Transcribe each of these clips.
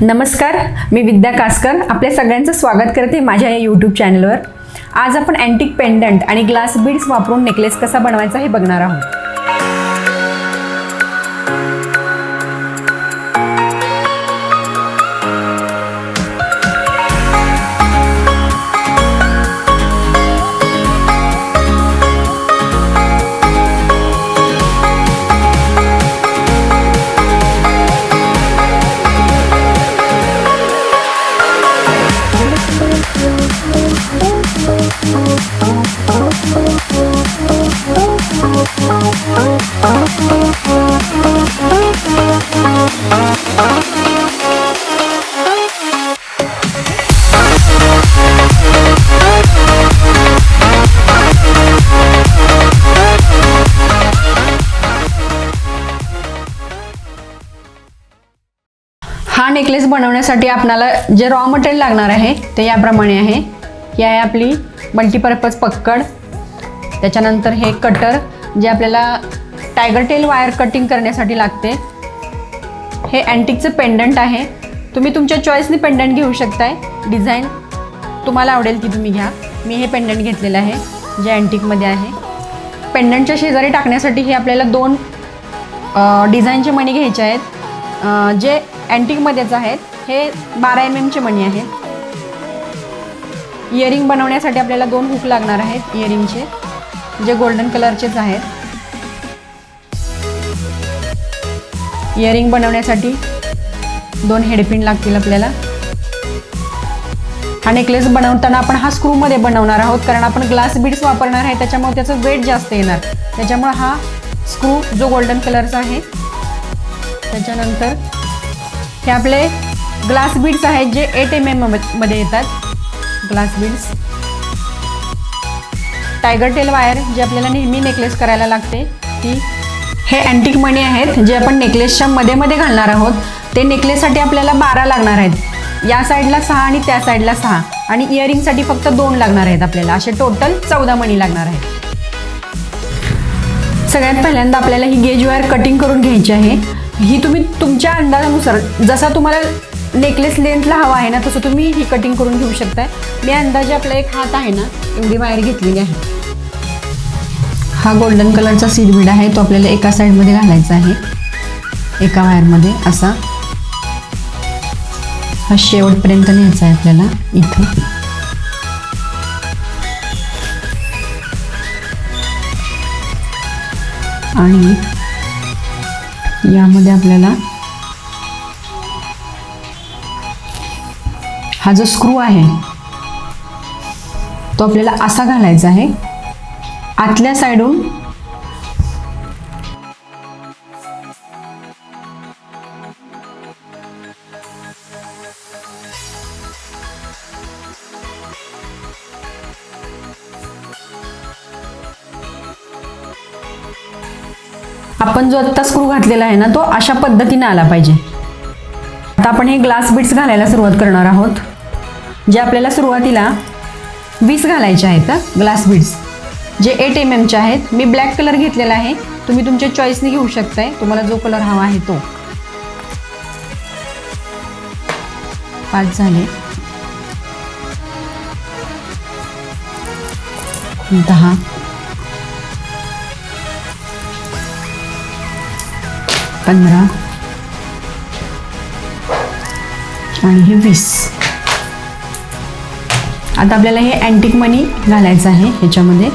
नमस्कार, मी विद्या कासकर आपल्या सगळ्यांचं स्वागत करते माझ्या या यूट्यूब चॅनलवर। आज आपण अँटिक पेंडंट आणि ग्लास बीड्स वापरून नेकलेस कसा बनवायचा हे बघणार आहोत। हा नेकलेस बनवण्यासाठी आपल्याला जे रॉ मटेरियल लागणार आहे ते याप्रमाणे आहे। ही आहे आपली मल्टीपर्पज पक्कड, त्याच्यानंतर हे कटर जे आपल्याला टायगर टेल वायर कटिंग करण्यासाठी लागते। हे अँटिकचं पेंडंट आहे, तुम्ही तुमच्या चॉईसने पेंडंट घेऊ शकताय, डिझाईन तुम्हाला आवडेल ती तुम्ही घ्या। मी हे पेंडंट घेतलेलं आहे जे अँटिकमध्ये आहे। पेंडंटच्या शेजारी टाकण्यासाठी हे आपल्याला दोन डिझाईनचे मणी घ्यायचे आहेत जे अँटिकमध्येच आहेत। हे 12 mm चे मणी आहेत। इयरिंग बनवण्यासाठी आपल्याला दोन हुक लागणार आहेत इयरिंगचे, जे गोल्डन कलरचेच आहेत। इयरिंग बनवण्यासाठी दोन हेडपिन लागतील आपल्याला। हा नेकलेस बनवताना आपण हा स्क्रूमध्ये बनवणार आहोत, कारण आपण ग्लास बीड्स वापरणार आहे, त्याच्यामुळे त्याचं वेट जास्त येणार, त्याच्यामुळे हा स्क्रू जो गोल्डन कलरचा आहे। त्याच्यानंतर हे आपले ग्लास बीड्स आहेत जे 8 mm मध्ये येतात। Glass beads, tiger tail wire जी आपल्याला नेहमी नेकलेस करायला लागते ती। हे अँटिक मणी आहेत जे आपण नेकलेसच्या मध्ये मध्ये घालणार आहोत। ते नेकलेससाठी आपल्याला 12 लागणार आहेत, या साईडला 6 आणि त्या साईडला 6, आणि इयरिंगसाठी फक्त 2 लागणार आहेत आपल्याला। असे टोटल 14 मणी लागणार आहेत। सगळ्यात पहिल्यांदा आपल्याला ही गेज वायर कटिंग करून घ्यायची आहे। ही तुम्ही तुमच्या अंदाजानुसार, जसा तुम्हाला नेकलेस लेंथला हवा आहे ना तसं तुम्ही ही कटिंग करून घेऊ शकताय। मी अंदाजे आपला एक हात आहे ना एवढी वायर घेतलेली आहे। हा गोल्डन कलरचा सीड बीड आहे, तो आपल्याला एका साईडमध्ये घालायचा आहे, एका वायरमध्ये असा। हा शेवटपर्यंत न्यायचा आहे आपल्याला इथं। आणि यामध्ये आपल्याला हा जो स्क्रू आहे तो आपल्याला असा घालायचा आहे आतल्या साईडून। आपण जो आत्ता स्क्रू घातलेला आहे ना तो अशा पद्धतीने आला पाहिजे। आता आपण हे ग्लास बीड्स घालायला सुरुवात करणार आहोत, जे आपल्याला सुरुवातीला 20 घालायचे आहेत। ग्लास बीड्स जे 8 mm चे आहेत। मी ब्लॅक कलर घेतलेला आहे, तुम्ही तुमच्या चॉईसने घेऊ शकताय, तुम्हाला जो कलर हवा आहे तो। 5 झाले, 10, 15 आणि हे 20। आता आपल्याला हे अँटिक मनी घालायचं आहे ह्याच्यामध्ये।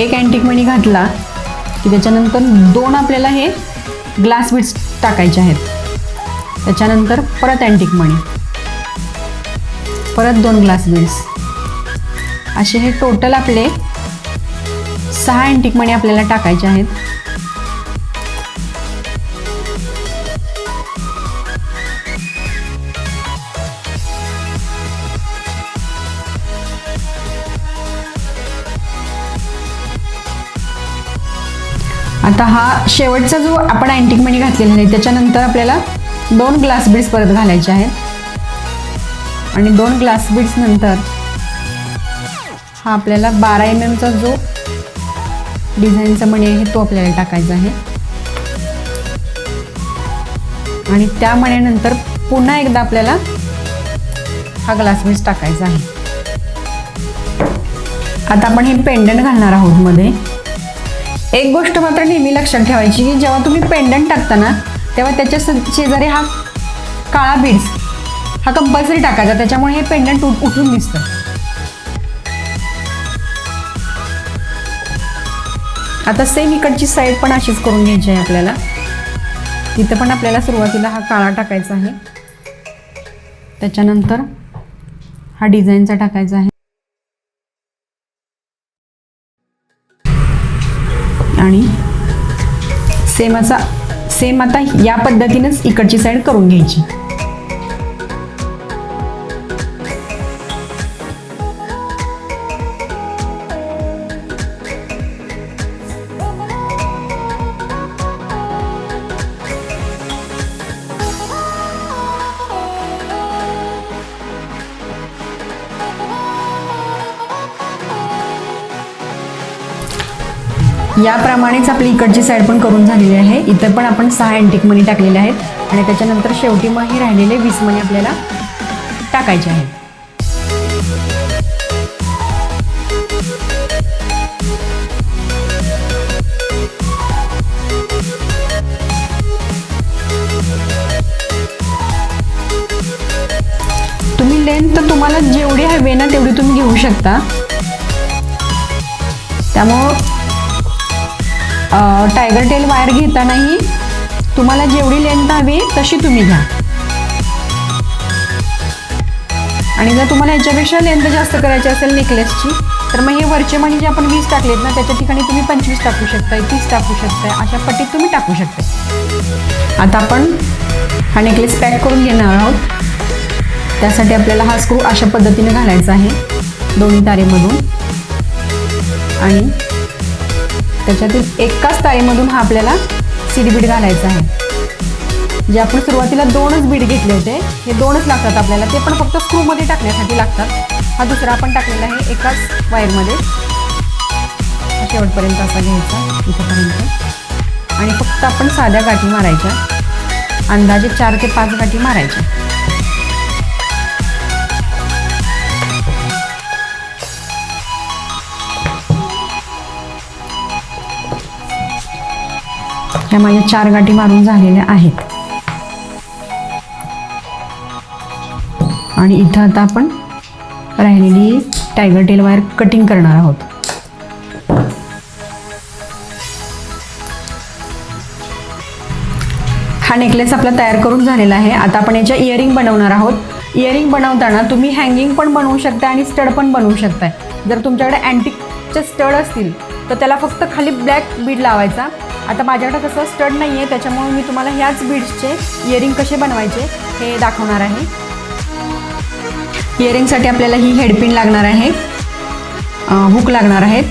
एक अँटिक मनी घातला की त्याच्यानंतर 2 आपल्याला हे ग्लास बीड्स टाकायचे आहेत। त्याच्यानंतर परत अँटिक मनी, परत 2 ग्लास बीड्स, असे हे टोटल आपले 6 अँटिक मनी आपल्याला टाकायचे आहेत। आता हा शेवटचा जो आपण अँटिक मनी घातलेला आहे त्याच्यानंतर आपल्याला 2 ग्लास बीड्स परत घालायचे आहेत, आणि 2 ग्लास बीड्स नंतर हा आपल्याला 12 mm चा जो डिझाईनचा मणी आहे तो आपल्याला टाकायचा आहे आणि त्या मण्यानंतर पुन्हा एकदा आपल्याला हा ग्लास पीस टाकायचा आहे. आता आपण हे पेंडंट घालणार आहोत मध्ये. एक गोष्ट मात्र नेहमी लक्षात ठेवायची की जेव्हा तुम्ही पेंडंट टाकता ना तेव्हा त्याच्या शेजारी हा काळा बीड्स हा कंपल्सरी टाकायचा, त्याच्यामुळे हे पेंडंट उठून दिसतं. आता सेम इकडची साईड पण अशीच करून घ्यायची आहे आपल्याला. इथं पण आपल्याला सुरुवातीला हा काळा टाकायचा आहे, त्याच्यानंतर हा डिझाईनचा टाकायचा आहे आणि सेम आता या पद्धतीनेच इकडची साईड करून घ्यायची. याप्रमाणेच आपली इकडची साईड पण करून झालेली आहे. इथं पण आपण 6 अँटिक मनी टाकलेले आहेत आणि त्याच्यानंतर शेवटी मग हे राहिलेले 20 मनी आपल्याला टाकायचे आहेत. तुम्ही लेंथ तुम्हाला जेवढी हवी ना तेवढी तुम्ही घेऊ शकता. त्यामुळं टायगर टेल वायर घेतानाही तुम्हाला जेवढी लेंथ हवी तशी तुम्ही घ्या. आणि जर तुम्हाला याच्यापेक्षा लेंथ जास्त करायची असेल नेकलेसची तर मग हे वरचे मणी जे आपण 20 टाकलेत ना त्याच्या ठिकाणी तुम्ही 25 टाकू शकताय, 30 टाकू शकताय, अशा पट्टीत तुम्ही टाकू शकताय. आता आपण हा नेकलेस पॅक करून घेणार आहोत. त्यासाठी आपल्याला हा स्क्रू अशा पद्धतीने घालायचा आहे दोन्ही तारेमधून आणि त्याच्यातील एकाच तारेमधून हा आपल्याला सीड बीड घालायचा आहे. जे आपण सुरुवातीला 2च बीड घेतले होते, हे 2च लागतात आपल्याला, ते पण फक्त स्क्रूमध्ये टाकण्यासाठी लागतात. हा दुसरा आपण टाकलेला आहे एकाच वायरमध्ये. शेवटपर्यंत असा घ्यायचा इथंपर्यंत आणि फक्त आपण साध्या गाठी मारायच्या, अंदाजे 4 ते 5 गाठी मारायच्या. ह्या माझ्या 4 गाठी मारून झालेल्या आहेत आणि इथं आता आपण राहिलेली टायगर टेल वायर कटिंग करणार आहोत. हा नेकलेस आपला तयार करून झालेला आहे. आता आपण याच्या इयरिंग बनवणार आहोत. इयरिंग बनवताना तुम्ही हँगिंग पण बनवू शकता आणि स्टड पण बनवू शकताय. जर तुमच्याकडे अँटिकचे स्टड असतील तर त्याला फक्त खाली ब्लॅक बीड लावायचा. आता माझ्याकडे कसं स्टड नाही आहे त्याच्यामुळे मी तुम्हाला ह्याच बीड्सचे इयरिंग कसे बनवायचे हे दाखवणार आहे. इयरिंगसाठी आपल्याला ही हेडपिन लागणार आहे, हुक लागणार आहेत,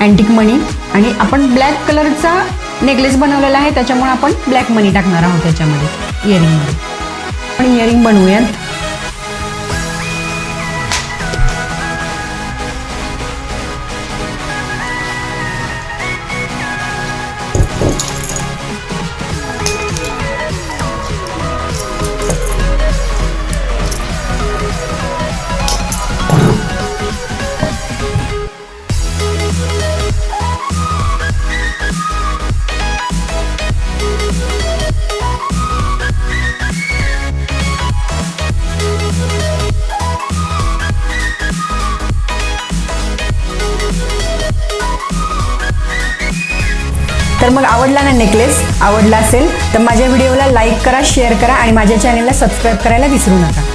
अँटिक मनी आणि आपण ब्लॅक कलरचा नेकलेस बनवलेला आहे त्याच्यामुळे आपण ब्लॅक मनी टाकणार आहोत त्याच्यामध्ये इयरिंगमध्ये. आपण इयरिंग बनवूयात. तर मग आवडला ना नेकलेस? आवडला असेल तर माझ्या व्हिडिओला लाईक करा, शेअर करा आणि माझ्या चॅनलला सबस्क्राईब करायला विसरू नका.